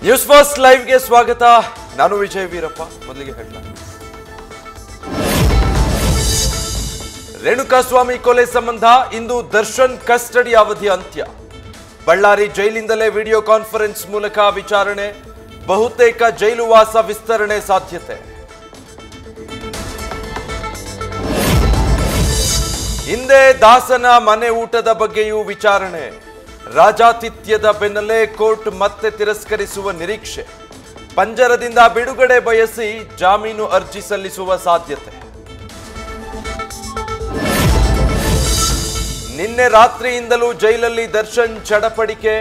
News first ಲೈವ್ಗೆ ಸ್ವಾಗತ. ನಾನು ವಿಜಯ್ ವೀರಪ್ಪ. ಮೊದಲಿಗೆ ಹೆಡ್ಲೈನ್ಸ್. ರೇಣುಕಾಸ್ವಾಮಿ ಕೊಲೆ ಸಂಬಂಧ ಇಂದು ದರ್ಶನ್ ಕಸ್ಟಡಿ ಅವಧಿ ಅಂತ್ಯ. ಬಳ್ಳಾರಿ ಜೈಲಿಂದಲೇ ವಿಡಿಯೋ ಕಾನ್ಫರೆನ್ಸ್ ಮೂಲಕ ವಿಚಾರಣೆ. ಬಹುತೇಕ ಜೈಲು ವಾಸ ವಿಸ್ತರಣೆ ಸಾಧ್ಯತೆ. ಹಿಂದೆ ದಾಸನ ಮನೆ ಊಟದ ಬಗ್ಗೆಯೂ ವಿಚಾರಣೆ. ರಾಜಾತಿಥ್ಯದ ಬೆನ್ನಲ್ಲೇ ಕೋರ್ಟ್ ಮತ್ತೆ ತಿರಸ್ಕರಿಸುವ ನಿರೀಕ್ಷೆ. ಪಂಜರದಿಂದ ಬಿಡುಗಡೆ ಬಯಸಿ ಜಾಮೀನು ಅರ್ಜಿ ಸಲ್ಲಿಸುವ ಸಾಧ್ಯತೆ. ನಿನ್ನೆ ರಾತ್ರಿಯಿಂದಲೂ ಜೈಲಲ್ಲಿ ದರ್ಶನ್ ಚಡಪಡಿಕೆ.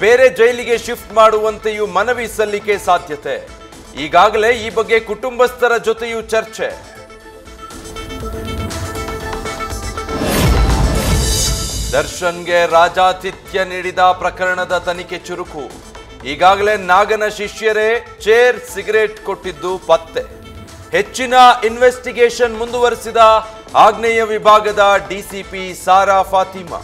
ಬೇರೆ ಜೈಲಿಗೆ ಶಿಫ್ಟ್ ಮಾಡುವಂತೆಯೂ ಮನವಿ ಸಲ್ಲಿಕೆ ಸಾಧ್ಯತೆ. ಈಗಾಗಲೇ ಈ ಬಗ್ಗೆ ಕುಟುಂಬಸ್ಥರ ಜೊತೆಯೂ ಚರ್ಚೆ. ದರ್ಶನ್ಗೆ ರಾಜಾತಿಥ್ಯ ನೀಡಿದ ಪ್ರಕರಣದ ತನಿಖೆ ಚುರುಕು. ಈಗಾಗಲೇ ನಾಗನ ಶಿಷ್ಯರೇ ಚೇರ್ ಸಿಗರೇಟ್ ಕೊಟ್ಟಿದ್ದು ಪತ್ತೆ. ಹೆಚ್ಚಿನ ಇನ್ವೆಸ್ಟಿಗೇಷನ್ ಮುಂದುವರೆಸಿದ ಆಗ್ನೇಯ ವಿಭಾಗದ ಡಿಸಿಪಿ ಸಾರಾ ಫಾತಿಮಾ.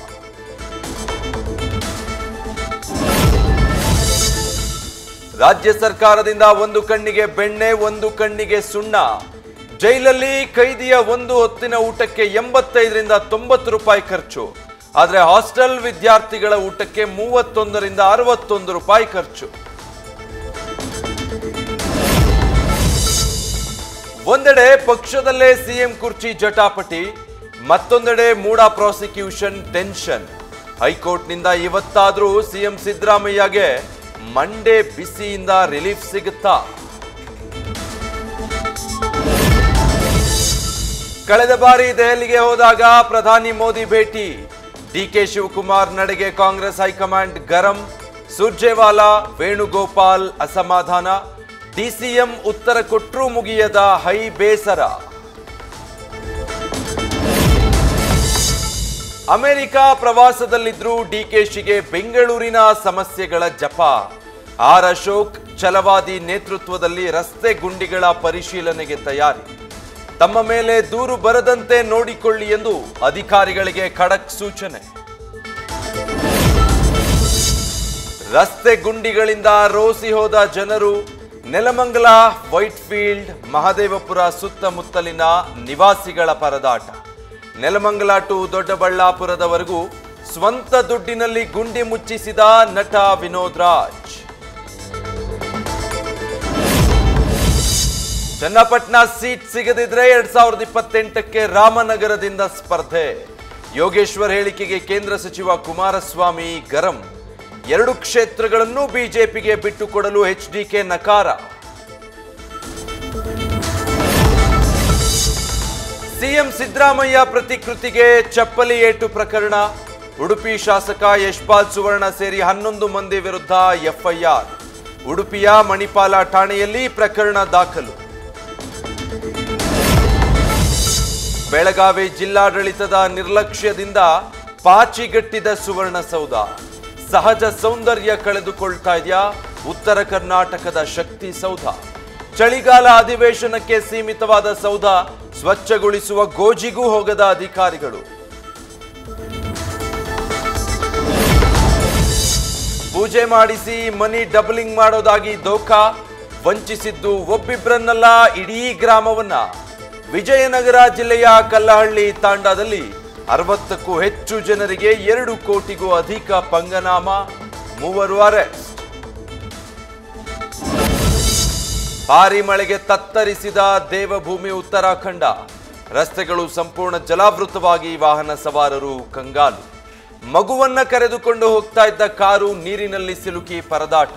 ರಾಜ್ಯ ಸರ್ಕಾರದಿಂದ ಒಂದು ಕಣ್ಣಿಗೆ ಬೆಣ್ಣೆ, ಒಂದು ಕಣ್ಣಿಗೆ ಸುಣ್ಣ. ಜೈಲಲ್ಲಿ ಕೈದಿಯ ಒಂದು ಹೊತ್ತಿನ ಊಟಕ್ಕೆ 85ರಿಂದ 90 ರೂಪಾಯಿ ಖರ್ಚು. ಆದರೆ ಹಾಸ್ಟೆಲ್ ವಿದ್ಯಾರ್ಥಿಗಳ ಊಟಕ್ಕೆ 31ರಿಂದ 61 ರೂಪಾಯಿ ಖರ್ಚು. ಒಂದೆಡೆ ಪಕ್ಷದಲ್ಲೇ ಸಿಎಂ ಕುರ್ಚಿ ಜಟಾಪಟಿ, ಮತ್ತೊಂದೆಡೆ ಮೂಡಾ ಪ್ರಾಸಿಕ್ಯೂಷನ್ ಟೆನ್ಷನ್. ಹೈಕೋರ್ಟ್ನಿಂದ ಇವತ್ತಾದ್ರೂ ಸಿಎಂ ಸಿದ್ದರಾಮಯ್ಯಗೆ ಮಂಡೇ ಬಿಸಿಯಿಂದ ರಿಲೀಫ್ ಸಿಗುತ್ತಾ? ಕಳೆದ ಬಾರಿ ದೆಹಲಿಗೆ ಹೋದಾಗ ಪ್ರಧಾನಿ ಮೋದಿ ಭೇಟಿ. ಡಿಕೆ ಶಿವಕುಮಾರ್ ನಡೆಗೆ ಕಾಂಗ್ರೆಸ್ ಹೈಕಮಾಂಡ್ ಗರಂ. ಸುರ್ಜೇವಾಲಾ, ವೇಣುಗೋಪಾಲ್ ಅಸಮಾಧಾನ. ಡಿಸಿಎಂ ಉತ್ತರ ಕೊಟ್ಟರೂ ಮುಗಿಯದ ಹೈ ಬೇಸರ. ಅಮೆರಿಕ ಪ್ರವಾಸದಲ್ಲಿದ್ರೂ ಡಿಕೆಶಿಗೆ ಬೆಂಗಳೂರಿನ ಸಮಸ್ಯೆಗಳ ಜಪ. ಆರ್ ಅಶೋಕ್ ಛಲವಾದಿ ನೇತೃತ್ವದಲ್ಲಿ ರಸ್ತೆ ಗುಂಡಿಗಳ ಪರಿಶೀಲನೆಗೆ ತಯಾರಿ. ತಮ್ಮ ಮೇಲೆ ದೂರು ಬರದಂತೆ ನೋಡಿಕೊಳ್ಳಿ ಎಂದು ಅಧಿಕಾರಿಗಳಿಗೆ ಖಡಕ್ ಸೂಚನೆ. ರಸ್ತೆ ಗುಂಡಿಗಳಿಂದ ರೋಸಿ ಹೋದ ಜನರು. ನೆಲಮಂಗಲ, ವೈಟ್ಫೀಲ್ಡ್, ಮಹದೇವಪುರ ಸುತ್ತಮುತ್ತಲಿನ ನಿವಾಸಿಗಳ ಪರದಾಟ. ನೆಲಮಂಗಲ ಟು ದೊಡ್ಡಬಳ್ಳಾಪುರದವರೆಗೂ ಸ್ವಂತ ದುಡ್ಡಿನಲ್ಲಿ ಗುಂಡಿ ಮುಚ್ಚಿಸಿದ ನಟ ವಿನೋದ್ ರಾಜ್. ಚನ್ನಪಟ್ಟಣ ಸೀಟ್ ಸಿಗದಿದ್ರೆ 2028ಕ್ಕೆ ರಾಮನಗರದಿಂದ ಸ್ಪರ್ಧೆ. ಯೋಗೇಶ್ವರ್ ಹೇಳಿಕೆಗೆ ಕೇಂದ್ರ ಸಚಿವ ಕುಮಾರಸ್ವಾಮಿ ಗರಂ. 2 ಕ್ಷೇತ್ರಗಳನ್ನು ಬಿಜೆಪಿಗೆ ಬಿಟ್ಟುಕೊಡಲು ಎಚ್ಡಿಕೆ ನಕಾರ. ಸಿಎಂ ಸಿದ್ದರಾಮಯ್ಯ ಪ್ರತಿಕೃತಿಗೆ ಚಪ್ಪಲಿ ಏಟು ಪ್ರಕರಣ. ಉಡುಪಿ ಶಾಸಕ ಯಶ್ಪಾಲ್ ಸುವರ್ಣ ಸೇರಿ 11 ಮಂದಿ ವಿರುದ್ಧ ಎಫ್ಐಆರ್. ಉಡುಪಿಯ ಮಣಿಪಾಲ ಠಾಣೆಯಲ್ಲಿ ಪ್ರಕರಣ ದಾಖಲು. ಬೆಳಗಾವಿ ಜಿಲ್ಲಾಡಳಿತದ ನಿರ್ಲಕ್ಷ್ಯದಿಂದ ಪಾಚಿಗಟ್ಟಿದ ಸುವರ್ಣಸೌಧ. ಸಹಜ ಸೌಂದರ್ಯ ಕಳೆದುಕೊಳ್ತಾ ಇದೆಯಾ ಉತ್ತರ ಕರ್ನಾಟಕದ ಶಕ್ತಿ ಸೌಧ? ಚಳಿಗಾಲ ಅಧಿವೇಶನಕ್ಕೆ ಸೀಮಿತವಾದ ಸೌಧ ಸ್ವಚ್ಛಗೊಳಿಸುವ ಗೋಜಿಗೂ ಹೋಗದ ಅಧಿಕಾರಿಗಳು. ಪೂಜೆ ಮಾಡಿಸಿ ಮನಿ ಡಬಲಿಂಗ್ ಮಾಡೋದಾಗಿ ದೋಖಾ. ವಂಚಿಸಿದ್ದು ಒಬ್ಬಿಬ್ಬರನ್ನಲ್ಲ, ಇಡೀ ಗ್ರಾಮವನ್ನ. ವಿಜಯನಗರ ಜಿಲ್ಲೆಯ ಕಲ್ಲಹಳ್ಳಿ ತಾಂಡಾದಲ್ಲಿ 60ಕ್ಕೂ ಹೆಚ್ಚು ಜನರಿಗೆ 2 ಕೋಟಿಗೂ ಅಧಿಕ ಪಂಗನಾಮ. 3 ಅರೆಸ್ಟ್. ಭಾರಿ ಮಳೆಗೆ ತತ್ತರಿಸಿದ ದೇವಭೂಮಿ ಉತ್ತರಾಖಂಡ. ರಸ್ತೆಗಳು ಸಂಪೂರ್ಣ ಜಲಾವೃತವಾಗಿ ವಾಹನ ಸವಾರರು ಕಂಗಾಲು. ಮಗುವನ್ನ ಕರೆದುಕೊಂಡು ಹೋಗ್ತಾ ಇದ್ದ ಕಾರು ನೀರಿನಲ್ಲಿ ಸಿಲುಕಿ ಪರದಾಟ.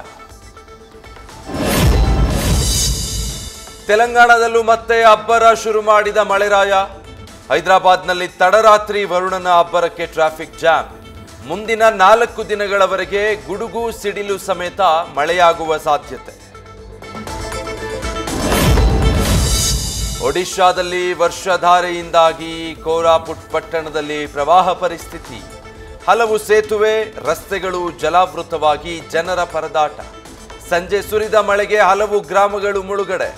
ತೆಲಂಗಾಣದಲ್ಲೂ ಮತ್ತೆ ಅಬ್ಬರ ಶುರು ಮಾಡಿದ ಮಳೆರಾಯ. ಹೈದರಾಬಾದ್ನಲ್ಲಿ ತಡರಾತ್ರಿ ವರುಣನ ಅಬ್ಬರಕ್ಕೆ ಟ್ರಾಫಿಕ್ ಜಾಮ್. ಮುಂದಿನ 4 ದಿನಗಳವರೆಗೆ ಗುಡುಗು ಸಿಡಿಲು ಸಮೇತ ಮಳೆಯಾಗುವ ಸಾಧ್ಯತೆ. ಒಡಿಶಾದಲ್ಲಿ ವರ್ಷಧಾರೆಯಿಂದಾಗಿ ಕೋರಾಪುಟ್ ಪಟ್ಟಣದಲ್ಲಿ ಪ್ರವಾಹ ಪರಿಸ್ಥಿತಿ. ಹಲವು ಸೇತುವೆ, ರಸ್ತೆಗಳು ಜಲಾವೃತವಾಗಿ ಜನರ ಪರದಾಟ. ಸಂಜೆ ಸುರಿದ ಮಳೆಗೆ ಹಲವು ಗ್ರಾಮಗಳು ಮುಳುಗಡೆ.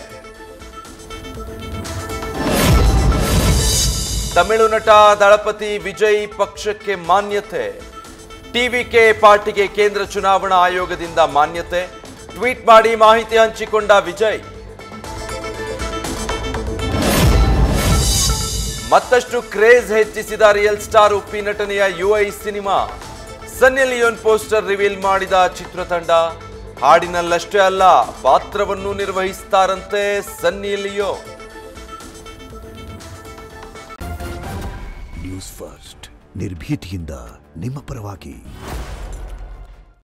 ತಮಿಳು ನಟ ದಳಪತಿ ವಿಜಯ್ ಪಕ್ಷಕ್ಕೆ ಮಾನ್ಯತೆ. ಟಿವಿಕೆ ಪಾರ್ಟಿಗೆ ಕೇಂದ್ರ ಚುನಾವಣಾ ಆಯೋಗದಿಂದ ಮಾನ್ಯತೆ. ಟ್ವೀಟ್ ಮಾಡಿ ಮಾಹಿತಿ ಹಂಚಿಕೊಂಡ ವಿಜಯ್. ಮತ್ತಷ್ಟು ಕ್ರೇಜ್ ಹೆಚ್ಚಿಸಿದ ರಿಯಲ್ ಸ್ಟಾರ್ ಉಪ್ಪಿ ನಟನೆಯ ಯುಐ ಸಿನಿಮಾ. ಸನ್ನಿ ಲಿಯೋನ್ ಪೋಸ್ಟರ್ ರಿವೀಲ್ ಮಾಡಿದ ಚಿತ್ರತಂಡ. ಹಾಡಿನಲ್ಲಷ್ಟೇ ಅಲ್ಲ, ಪಾತ್ರವನ್ನು ನಿರ್ವಹಿಸ್ತಾರಂತೆ ಸನ್ನಿ ಲಿಯೋನ್. ನ್ಯೂಸ್ ಫಸ್ಟ್ ನಿರ್ಭೀತಿಯಿಂದ ನಿಮ್ಮ ಪರವಾಗಿ.